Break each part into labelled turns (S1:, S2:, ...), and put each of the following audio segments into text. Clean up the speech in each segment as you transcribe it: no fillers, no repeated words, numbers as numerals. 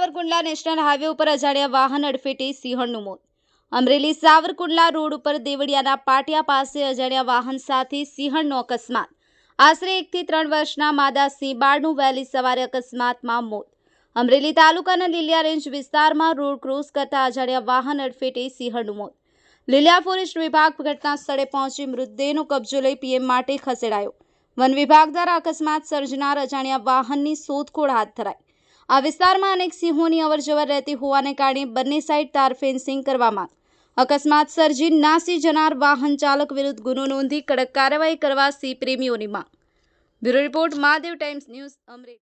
S1: Savarkundla national highway ઉપર અજાણ્યા વાહન અડફેટે સિંહણનું મોત। અમરેલી સાવરકુંડલા રોડ ઉપર દેવળિયાના પાટિયા પાસે અજાણ્યા વાહન સાથે સિંહણનો અકસ્માત। આશરે 1 થી 3 વર્ષના માદા સિંહ બાળનું વહેલી સવારે અકસ્માતમાં મોત। અમરેલી તાલુકાના લીલિયા રેન્જ વિસ્તારમાં રોડ ક્રોસ કરતા અજાણ્યા વાહન અડફેટે સિંહણનું મોત। લીલિયા ફોરેસ્ટ વિભાગ ઘટના સ્થળે પહોંચી મૃતદેહનો કબજો લઈ પીએમ માટે ખસેડાયો। વન વિભાગ દ્વારા અકસ્માત સર્જનાર અજાણ્યા વાહનની શોધખોળ હાથ ધરાઈ। આ વિસ્તારમાં અનેક સિંહોની અવરજવર રહેતી હોવાને કારણે બંને સાઈડ તાર ફેન્સિંગ કરવામાં અકસ્માત સર્જી નાસી જનાર વાહન ચાલક વિરુદ્ધ ગુનો નોંધી કડક કાર્યવાહી કરવા સિંહ પ્રેમીઓની માંગ। Bureau report Mahadev times news Amreli.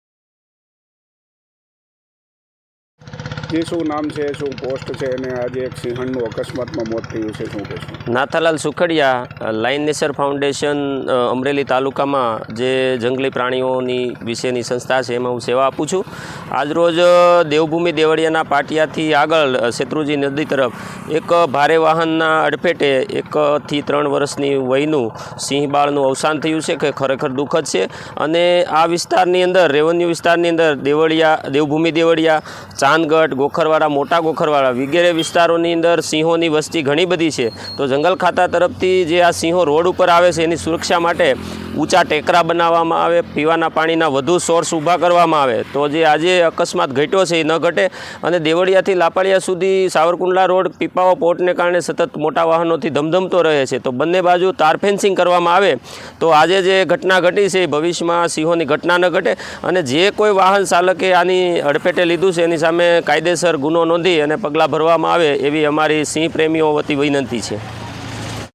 S2: જે શું નામ છે, શું પોસ્ટ છે અને આજે એક સિંહણનું અકસ્માતમાં મોત થયું છે, શું કહેશો?
S3: Nathalal Sukhadia, lion nature foundation Amreli તાલુકામાં જે જંગલી પ્રાણીઓની વિશેની સંસ્થા છે એમાં હું સેવા આપું છું। આજરોજ દેવભૂમિ દેવળિયાના પાટિયાથી આગળ શેત્રુંજી નદી તરફ એક ભારે વાહનના અડફેટે 1 થી 3 વર્ષની વયનું સિંહ બાળનું અવસાન થયું છે, કે ખરેખર દુઃખદ છે। અને આ વિસ્તારની અંદર રેવન્યુ વિસ્તારની અંદર દેવળિયા, દેવભૂમિ દેવળિયા, ચાંદગઢ, ગોખરવાડા, મોટા ગોખરવાડા વગેરે વિસ્તારોની અંદર સિંહોની વસ્તી ઘણી બધી છે। તો જંગલ ખાતા તરફથી જે આ સિંહો રોડ ઉપર આવે છે એની સુરક્ષા માટે ઊંચા ટેકરા બનાવવામાં આવે, પીવાના પાણીના વધુ સોર્સ ઊભા કરવામાં આવે તો જે આજે અકસ્માત ઘટ્યો છે એ ન ઘટે। અને દેવળિયાથી લાપાળિયા સુધી સાવરકુંડલા રોડ પીપાવા પોર્ટને કારણે સતત મોટા વાહનોથી ધમધમતો રહે છે। તો બંને બાજુ તાર ફેન્સિંગ કરવામાં આવે તો આજે જે ઘટના ઘટી છે એ ભવિષ્યમાં સિંહોની ઘટના ન ઘટે। અને જે કોઈ વાહન ચાલકે આની અડફેટે લીધું છે એની સામે કાયદેસર ગુનો નોંધી અને પગલાં ભરવામાં આવે એવી અમારી સિંહ પ્રેમીઓ વતી વિનંતી છે।